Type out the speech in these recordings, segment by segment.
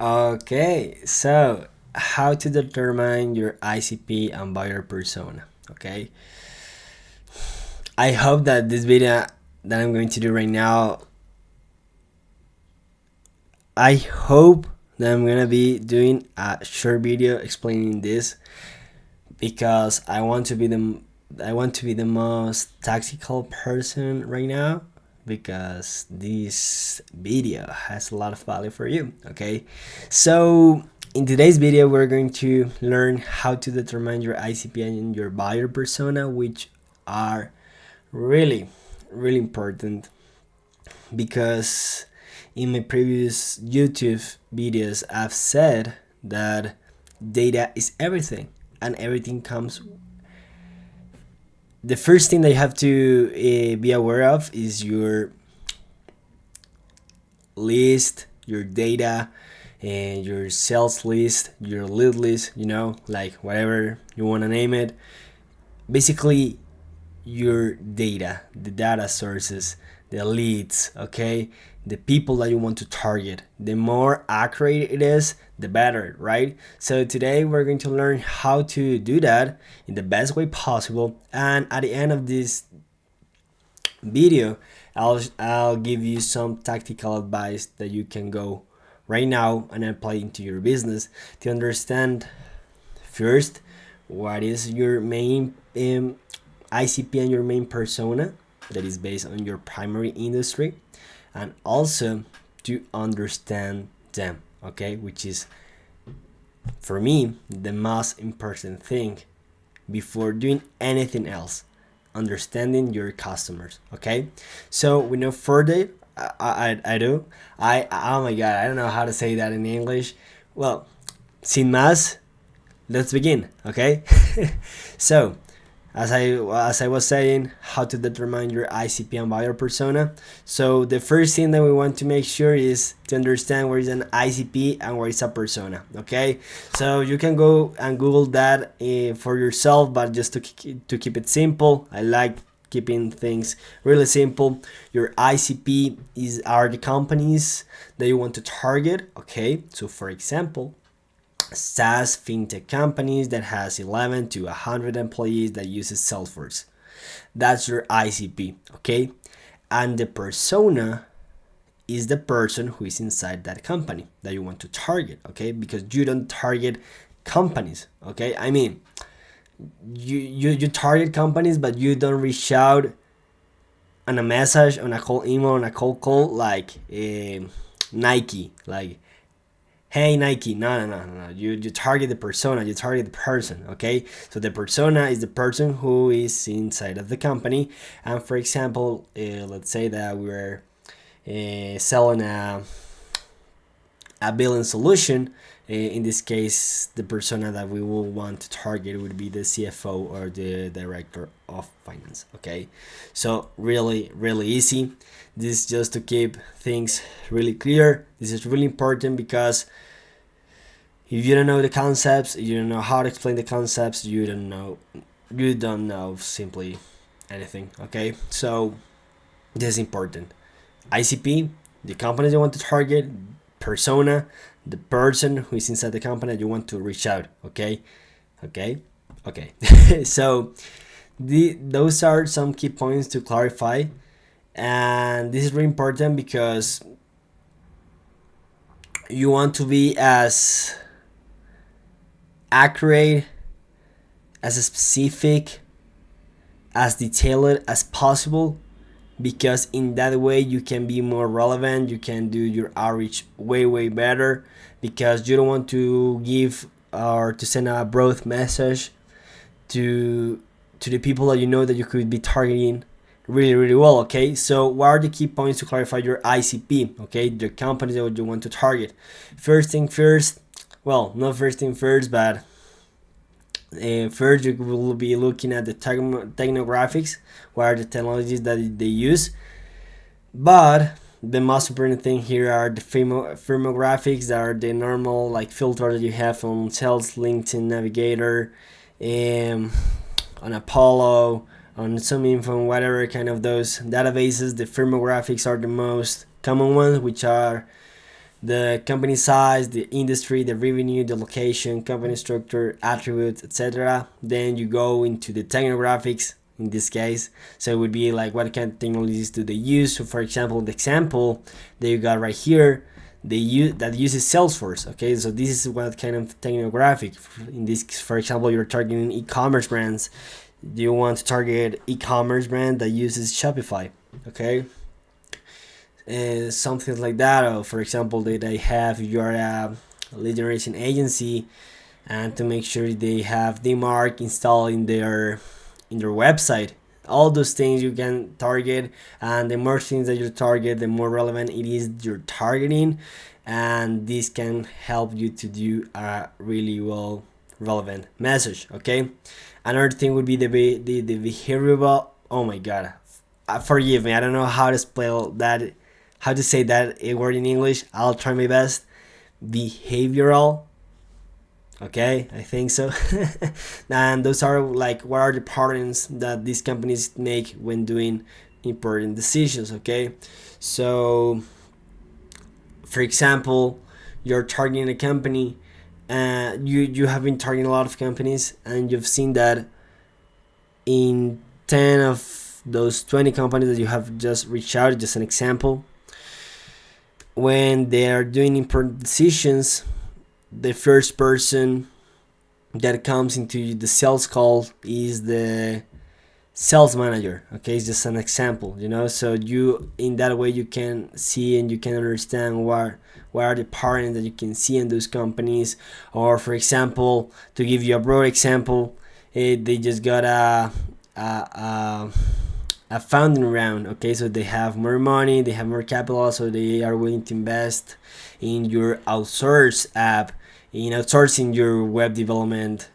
Okay, so how to determine your ICP and buyer persona. Okay, I hope that this video that I'm going to do right now, I hope that I'm gonna be doing a short video explaining this because I want to be the most tactical person right now because this video has a lot of value for you. Okay, so in today's video we're going to learn how to determine your ICP and your buyer persona, which are really important because in my previous YouTube videos I've said that data is everything and everything comes. The first thing that you have to be aware of is your list, your data, and your sales list, your lead list, like whatever you want to name it. Basically, your data, the data sources, the leads, okay? The people that you want to target. The more accurate it is, the better, right? So today we're going to learn how to do that in the best way possible. And at the end of this video, I'll give you some tactical advice that you can go right now and apply into your business to understand first what is your main ICP and your main persona that is based on your primary industry, and also to understand them, okay, which is for me the most important thing before doing anything else, understanding your customers. Okay, so we know further, I oh my god, I don't know how to say that in English. Well, sin más, let's begin. Okay. So as I was saying, how to determine your ICP and buyer persona. So the first thing that we want to make sure is to understand what is an ICP and what is a persona. Okay, so you can go and Google that for yourself, but just to keep it simple, I like keeping things really simple. Your ICP are the companies that you want to target. Okay, so for example, SaaS fintech companies that has 11 to 100 employees that uses Salesforce. That's your ICP, okay? And the persona is the person who is inside that company that you want to target, okay? Because you don't target companies, okay? I mean, you target companies, but you don't reach out on a message, on a cold email, on a cold call like Nike, like, hey Nike. No. You target the persona, you target the person, okay? So the persona is the person who is inside of the company. And for example, let's say that we're selling a billing solution. In this case, the persona that we will want to target would be the CFO or the director of finance, okay? So really easy. This is just to keep things really clear. This is really important because if you don't know the concepts, you don't know how to explain the concepts, you don't know simply anything, okay? So this is important. ICP, the company you want to target. Persona, the person who is inside the company you want to reach out, okay? So those are some key points to clarify, and this is really important because you want to be as accurate, as specific, as detailed as possible, because in that way you can be more relevant, you can do your outreach way better, because you don't want to give or to send a broad message to the people that you know that you could be targeting really well, okay? So what are the key points to clarify your ICP, okay? The companies that you want to target. First thing first, well, not first thing first, but first you will be looking at the technographics, what are the technologies that they use. But the most important thing here are the firmographics, that are the normal like filter that you have on Sales, LinkedIn Navigator, on Apollo, on some info, whatever kind of those databases. The firmographics are the most common ones, which are the company size, the industry, the revenue, the location, company structure, attributes, etc. Then you go into the technographics in this case. So it would be like what kind of technologies do they use. So for example, the example that you got right here, they use that uses Salesforce. Okay, so this is what kind of technographic. In this, for example, you're targeting e-commerce brands. Do you want to target e-commerce brand that uses Shopify? Okay, something like that. Or for example, they have you're a lead generation agency, and to make sure they have DMARC installed in their website. All those things you can target, and the more things that you target, the more relevant it is you're targeting, and this can help you to do a really well relevant message. Okay, another thing would be the behavioral. Oh my god, forgive me, I don't know how to spell that, how to say that word in English. I'll try my best. Behavioral. Okay, I think so. And those are like what are the patterns that these companies make when doing important decisions. Okay, so for example, you're targeting a company, you have been targeting a lot of companies, and you've seen that in 10 of those 20 companies that you have just reached out, just an example, when they are doing important decisions, the first person that comes into the sales call is the sales manager. Okay, it's just an example, so you, in that way, you can see and you can understand what are the patterns that you can see in those companies. Or for example, to give you a broad example, they just got a funding round. Okay, so they have more money, they have more capital, so they are willing to invest in your outsource app, in outsourcing your web development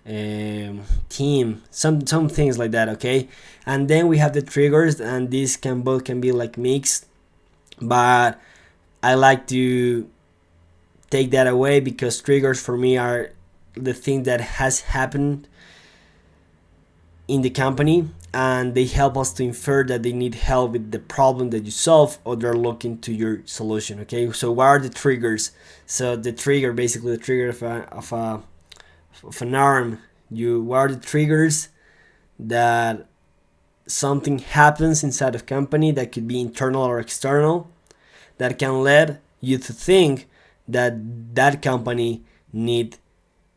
team, some things like that. Okay, and then we have the triggers, and these can be like mixed, but I like to take that away, because triggers for me are the thing that has happened in the company, and they help us to infer that they need help with the problem that you solve, or they're looking to your solution. Okay, so what are the triggers? So the trigger, basically the trigger of an arm. What are the triggers that something happens inside of company, that could be internal or external, that can lead you to think that that company need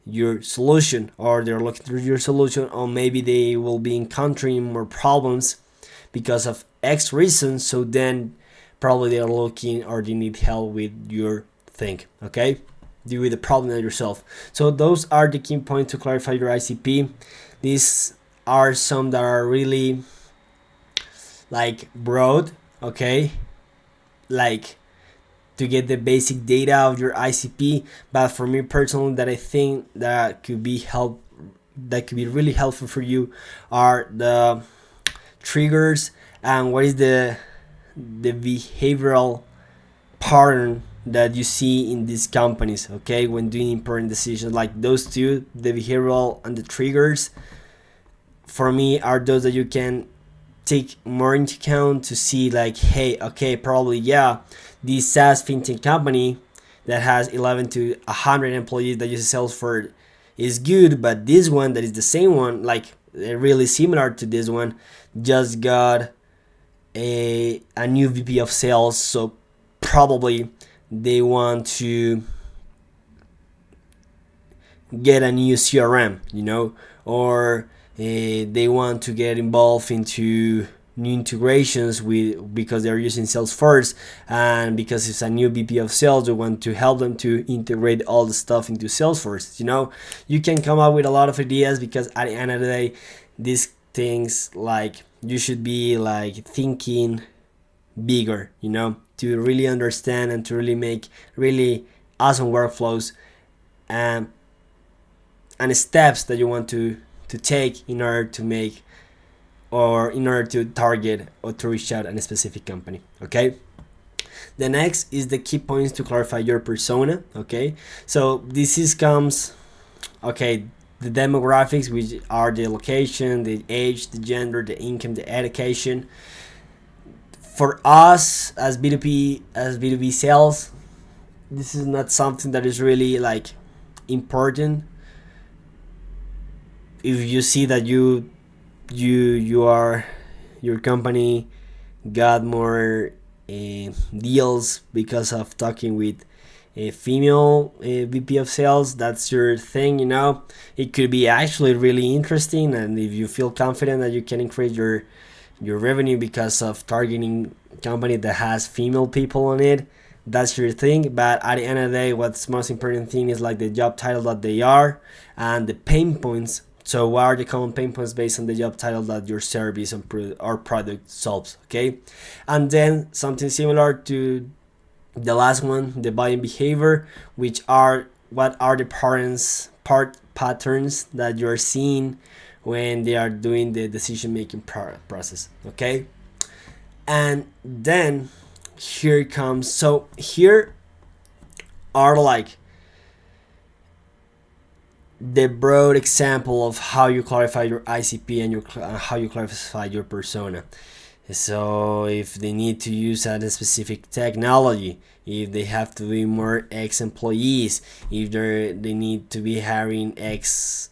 your solution, or they're looking through your solution, or maybe they will be encountering more problems because of X reasons, so then probably they're looking, or they need help with your thing. Okay, deal with the problem yourself. So those are the key points to clarify your ICP. These are some that are really like broad. Okay, like to get the basic data of your ICP, but for me personally, that I think that could be really helpful for you are the triggers, and what is the behavioral pattern that you see in these companies. Okay, when doing important decisions, like those two, the behavioral and the triggers, for me are those that you can take more into account to see, like, hey, okay, probably, yeah, this SaaS fintech company that has 11 to 100 employees that uses Salesforce is good, but this one that is the same one, like really similar to this one, just got a new VP of sales, so probably they want to get a new CRM, or they want to get involved into new integrations because they're using Salesforce, and because it's a new VP of sales, we want to help them to integrate all the stuff into Salesforce. You can come up with a lot of ideas, because at the end of the day, these things, like, you should be like thinking bigger, to really understand and to really make really awesome workflows and steps that you want to take in order to make, or in order to target or to reach out a specific company. Okay, the next is the key points to clarify your persona. Okay, so this comes, okay, the demographics, which are the location, the age, the gender, the income, the education. For us as B2B sales, this is not something that is really like important. If you see that you are, your company got more deals because of talking with a female VP of sales, that's your thing, it could be actually really interesting. And if you feel confident that you can increase your revenue because of targeting company that has female people on it, that's your thing. But at the end of the day, what's most important thing is like the job title that they are and the pain points. So what are the common pain points based on the job title that your service or product solves, okay? And then something similar to the last one, the buying behavior, which are what are the patterns that you're seeing when they are doing the decision making process, okay? And then here comes, so here are like the broad example of how you clarify your ICP and how you clarify your persona. So if they need to use a specific technology, if they have to be more ex-employees, if they need to be hiring X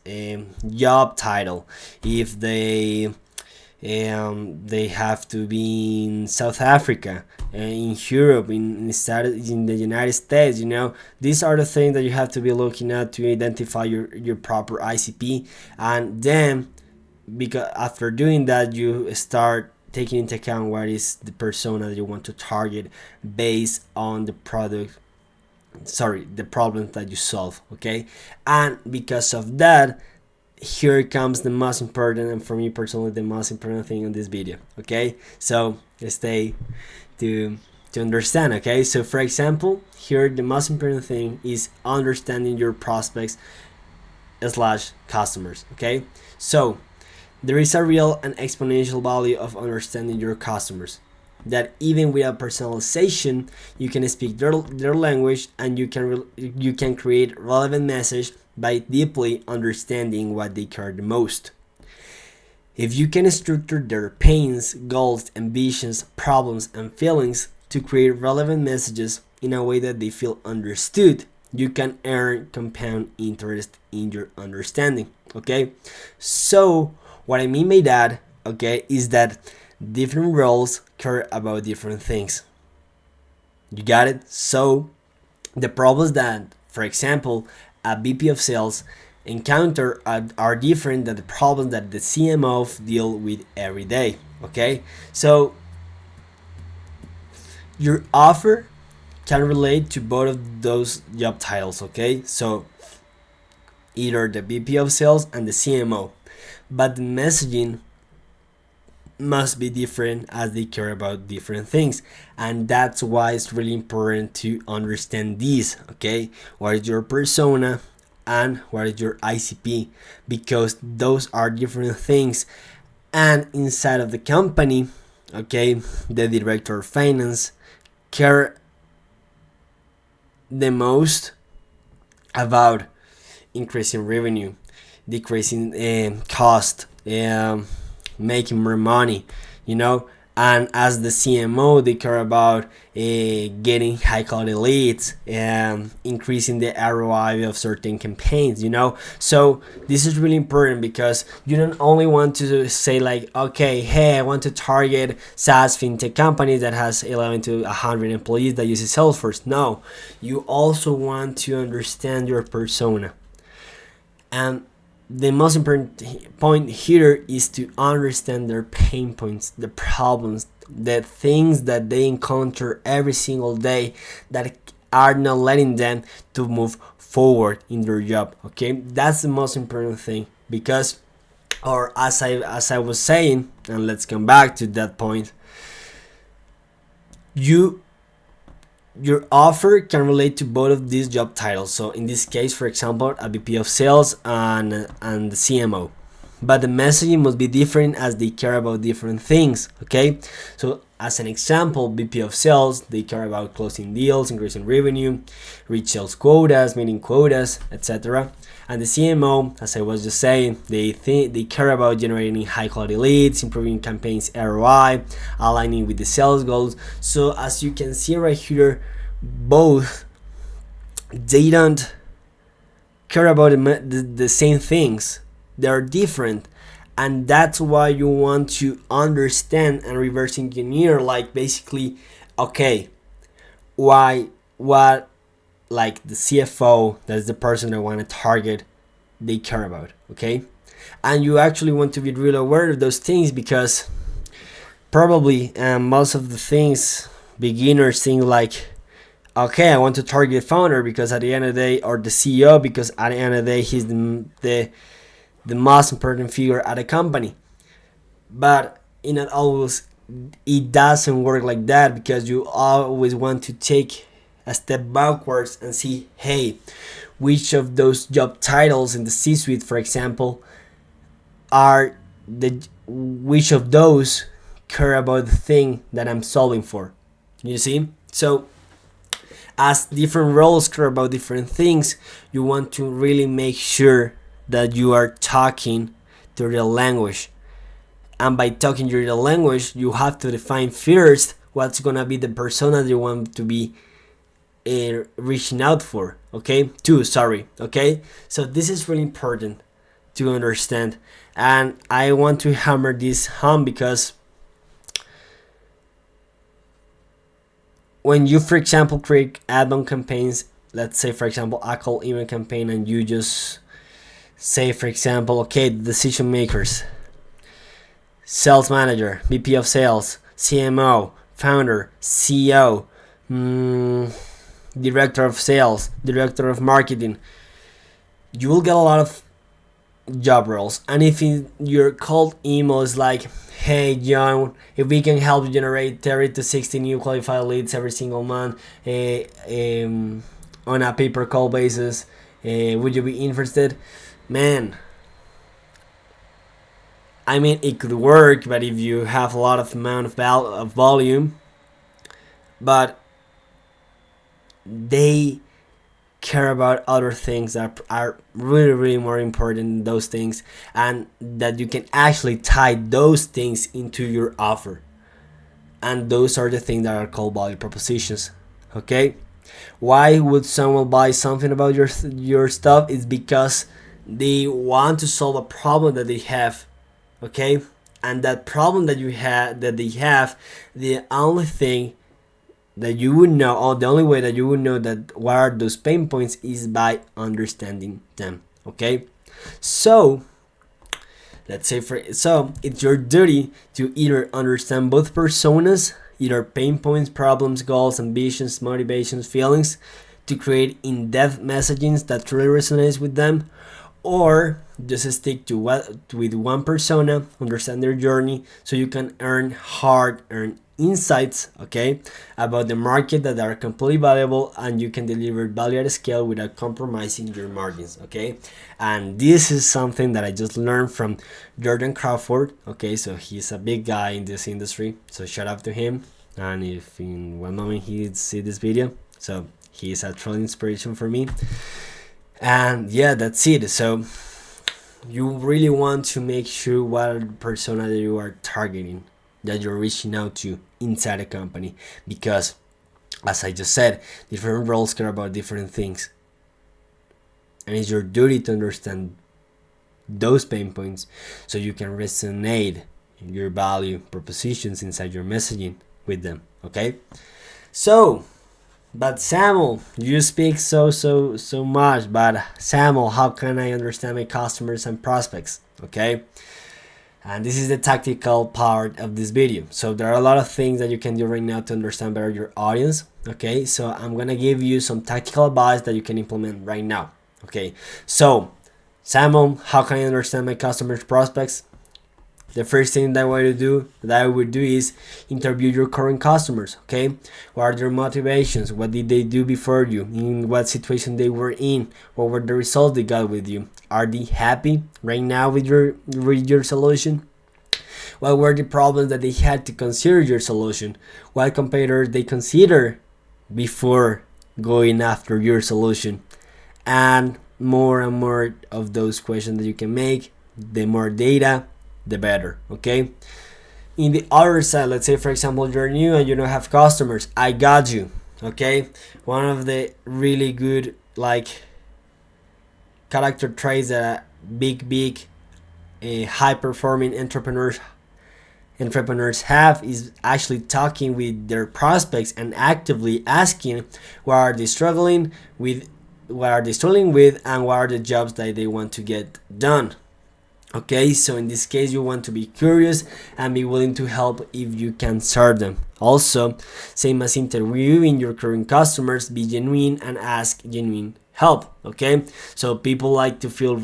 job title, if they have to be in South Africa, in Europe, in the United States. These are the things that you have to be looking at to identify your proper ICP. And then, because after doing that, you start taking into account what is the persona that you want to target based on the problems that you solve, okay? And because of that, here comes the most important, and for me personally the most important thing on this video, okay? So stay to understand, okay? So for example, here the most important thing is understanding your prospects / customers, okay? So there is a real and exponential value of understanding your customers, that even without personalization you can speak their language, and you can create relevant message by deeply understanding what they care the most. If you can structure their pains, goals, ambitions, problems, and feelings to create relevant messages in a way that they feel understood, you can earn compound interest in your understanding, okay? So what I mean by that, okay, is that different roles care about different things. You got it? So the problems that, for example, a VP of sales encounter are different than the problems that the CMO deal with every day, okay? So your offer can relate to both of those job titles, okay? So either the VP of sales and the CMO, but the messaging must be different as they care about different things. And that's why it's really important to understand these, okay? What is your persona and what is your ICP? Because those are different things. And inside of the company, okay, the director of finance care the most about increasing revenue, decreasing cost, making more money, and as the CMO they care about getting high quality leads and increasing the ROI of certain campaigns, so this is really important, because you don't only want to say like, okay, hey, I want to target SaaS fintech companies that has 11 to 100 employees that uses Salesforce. No, you also want to understand your persona. And the most important point here is to understand their pain points, the problems, the things that they encounter every single day that are not letting them to move forward in their job, okay? That's the most important thing, because, or as I was saying, and let's come back to that point, your offer can relate to both of these job titles. So in this case, for example, a VP of sales and the CMO. But the messaging must be different as they care about different things, okay? So as an example, VP of sales, they care about closing deals, increasing revenue, reach sales quotas, meeting quotas, etc. And the CMO, as I was just saying, they care about generating high quality leads, improving campaigns ROI, aligning with the sales goals. So as you can see right here, both they don't care about the same things. They're different, and that's why you want to understand and reverse engineer, like basically, okay, why what, like the CFO, that's the person I want to target, they care about, okay? And you actually want to be really aware of those things, because probably most of the things beginners think like, okay, I want to target founder because at the end of the day, or the CEO, because at the end of the day he's the most important figure at a company. But in not always, it doesn't work like that, because you always want to take a step backwards and see, hey, which of those job titles in the C-suite, for example, are which of those care about the thing that I'm solving for. You see? So as different roles care about different things, you want to really make sure that you are talking the real language. And by talking your real language, you have to define first what's gonna be the persona that you want to be reaching out for. Okay, okay. So this is really important to understand, and I want to hammer this home, because when you, for example, create outbound campaigns, let's say, for example, a call email campaign, and you just say, for example, okay, decision makers, sales manager, VP of sales, CMO, founder, CEO, director of sales, director of marketing, you will get a lot of job roles. And if your cold email is like, hey John, if we can help you generate 30 to 60 new qualified leads every single month on a pay per call basis, would you be interested? Man, I mean, it could work, but if you have a lot of amount of volume, but they care about other things that are really, really more important than those things, and that you can actually tie those things into your offer. And those are the things that are called value propositions. Okay, why would someone buy something about your stuff? Is because they want to solve a problem that they have. Okay, and that problem that they have, the only thing that you would know, or the only way that you would know that what are those pain points, is by understanding them. Okay, so let's say so it's your duty to either understand both personas, either pain points, problems, goals, ambitions, motivations, feelings, to create in-depth messaging that truly resonates with them, or just stick to with one persona, understand their journey, so you can earn insights, okay, about the market that are completely valuable, and you can deliver value at scale without compromising your margins. Okay, and this is something that I just learned from Jordan Crawford. Okay, so he's a big guy in this industry, so shout out to him. And if in one moment he see this video, so he's a true inspiration for me. And yeah, that's it. So you really want to make sure what persona that you are targeting, that you're reaching out to inside a company, because as I just said, different roles care about different things, and it's your duty to understand those pain points so you can resonate your value propositions inside your messaging with them. Okay, so but Samuel, you speak so much, but Samuel, how can I understand my customers and prospects? Okay, and this is the tactical part of this video. So there are a lot of things that you can do right now to understand better your audience. Okay, so I'm gonna give you some tactical advice that you can implement right now. Okay, so Samuel, how can I understand my customers' prospects? The first thing that I would do is interview your current customers. Okay, what are their motivations? What did they do before you? In what situation they were in? What were the results they got with you? Are they happy right now with your solution? What were the problems that they had to consider your solution? What competitors they consider before going after your solution? And more of those questions that you can make. The more data, the better. Okay, in the other side, let's say for example you're new and you don't have customers, I got you. Okay, one of the really good like character traits that big high performing entrepreneurs have is actually talking with their prospects and actively asking what are they struggling with, and what are the jobs that they want to get done. Okay, so in this case you want to be curious and be willing to help if you can serve them. Also, same as interviewing your current customers, be genuine and ask genuine help. Okay, so people like to feel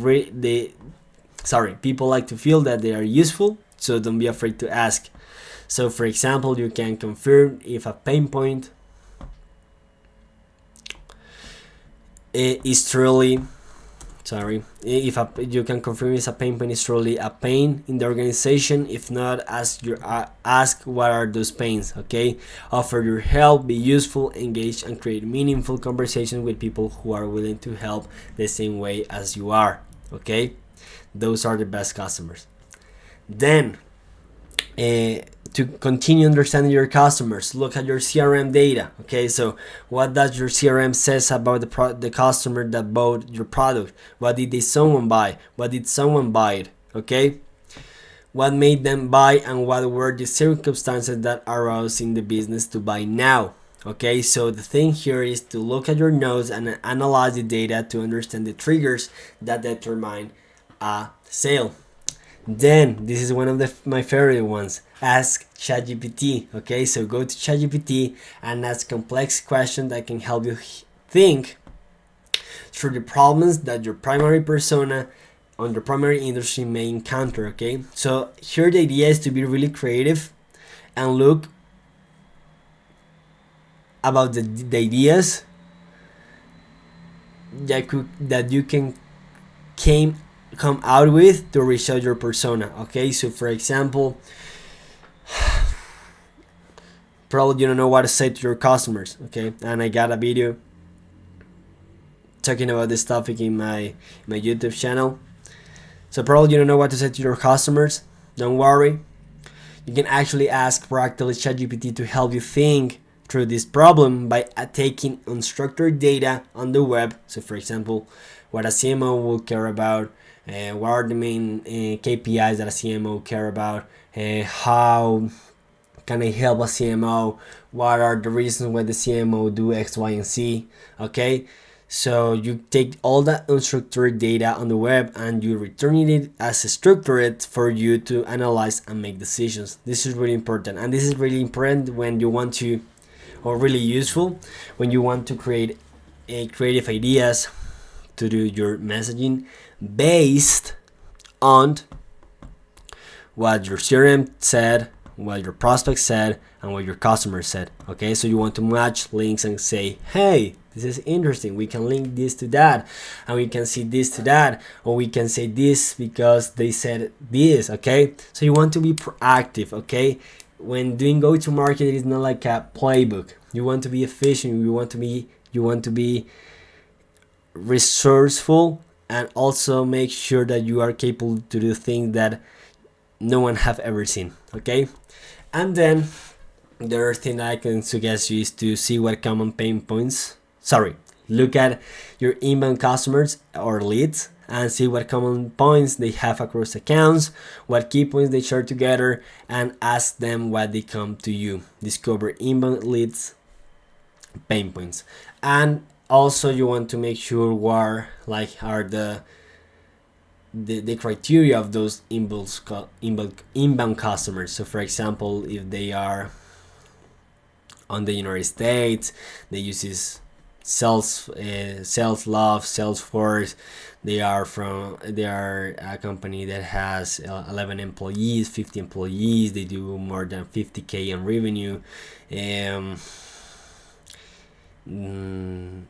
people like to feel that they are useful, so don't be afraid to ask. So for example, you can confirm if a pain point is truly you can confirm if a pain point is truly a pain in the organization. If not, ask what are those pains. Okay, offer your help, be useful, engage, and create meaningful conversations with people who are willing to help the same way as you are. Okay, those are the best customers. Then to continue understanding your customers, look at your CRM data. Okay, so what does your CRM says about the customer that bought your product? What did someone buy? What did someone buy it? Okay, what made them buy, and what were the circumstances that aroused in the business to buy now? Okay, so the thing here is to look at your notes and analyze the data to understand the triggers that determine a sale. Then this is one of my favorite ones. Ask ChatGPT. Okay, so go to ChatGPT and ask complex questions that can help you think through the problems that your primary persona on your primary industry may encounter. Okay, so here the idea is to be really creative and look about the ideas that you can come out with to reach out your persona. Okay, so for example, probably you don't know what to say to your customers. Okay, and I got a video talking about this topic in my YouTube channel. So probably you don't know what to say to your customers. Don't worry, you can actually ask proactively ChatGPT to help you think through this problem by taking unstructured data on the web. So for example, what a CMO will care about, what are the main KPIs that a CMO care about, how can I help a CMO, what are the reasons why the CMO do X, Y, and Z. Okay, so you take all that unstructured data on the web and you return it as structured for you to analyze and make decisions. This is really important, and this is really important when you want to, or really useful when you want to create creative ideas to do your messaging based on what your CRM said, what your prospect said, and what your customer said. Okay, so you want to match links and say, hey, this is interesting, we can link this to that, and we can see this to that, or we can say this because they said this. Okay, so you want to be proactive. Okay, when doing go-to-market, it is not like a playbook. You want to be efficient, you want to be resourceful, and also make sure that you are capable to do things that no one have ever seen. Okay, and then the other thing that I can suggest you is to see what common pain points. Look at your inbound customers or leads and see what common points they have across accounts, what key points they share together, and ask them why they come to you. Discover inbound leads pain points, and also you want to make sure what are the criteria of those inbound customers. So for example, if they are on the United States, they use Salesforce. They are a company that has 11 employees, 50 employees. They do more than 50K in revenue.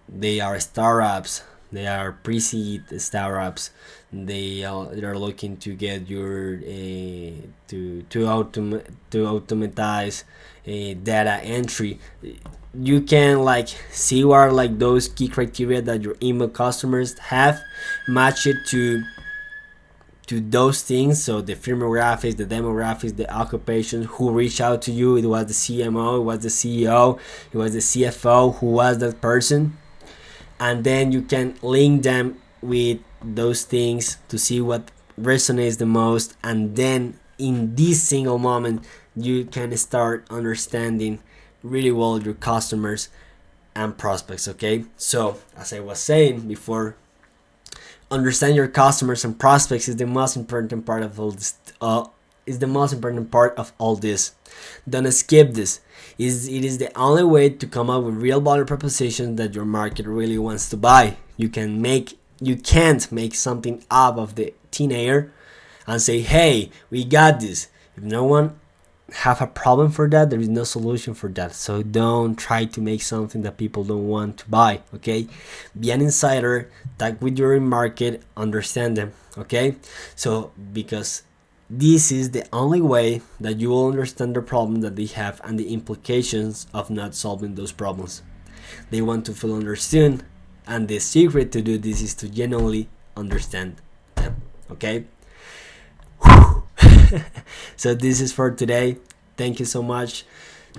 They are startups. They are pre-seed startups. They are looking to get your to automatize data entry. You can see what are those key criteria that your email customers have, match it to those things. So the firmographics, the demographics, the occupations, who reached out to you. It was the CMO, it was the CEO, it was the CFO, who was that person. and then you can link them with those things to see what resonates the most, and then in this single moment you can start understanding really well your customers and prospects. Okay, so as I was saying before, understand your customers and prospects is the most important part of all this. Is the most important part of all this. Don't skip this. It is the only way to come up with real value propositions that your market really wants to buy. You can't make something up of the thin air and say, hey, we got this. If no one have a problem for that, there is no solution for that. So don't try to make something that people don't want to buy. Okay, be an insider, talk with your market, understand them. Okay, so because this is the only way that you will understand the problem that they have and the implications of not solving those problems. They want to feel understood, and the secret to do this is to genuinely understand them. Okay. So this is for today. Thank you so much.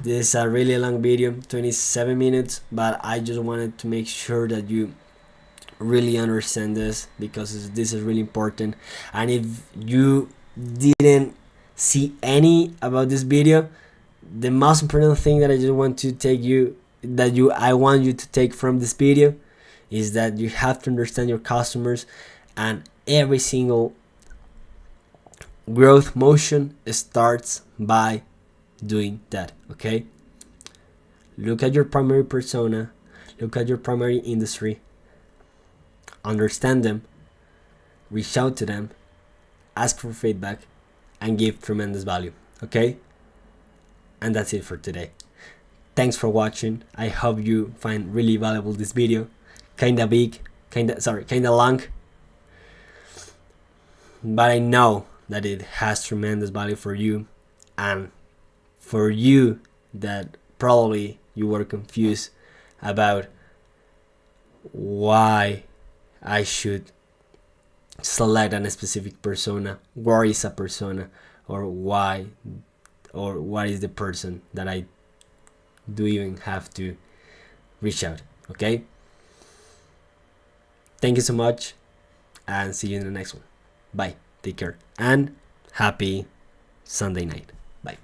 This is a really long video, 27 minutes, but I just wanted to make sure that you really understand this, because this is really important. And if you didn't see any about this video, the most important thing that I just want to take you I want you to take from this video is that you have to understand your customers, and every single growth motion starts by doing that. Okay, look at your primary persona, look at your primary industry, understand them, reach out to them, ask for feedback, and give tremendous value. Okay, and that's it for today. Thanks for watching. I hope you find really valuable this video. Kinda big, kinda long, but I know that it has tremendous value for you, and for you that probably you were confused about why I should select a specific persona, where is a persona, or why, or what is the person that I do even have to reach out. Okay, thank you so much, and see you in the next one. Bye, take care, and happy Sunday night. Bye.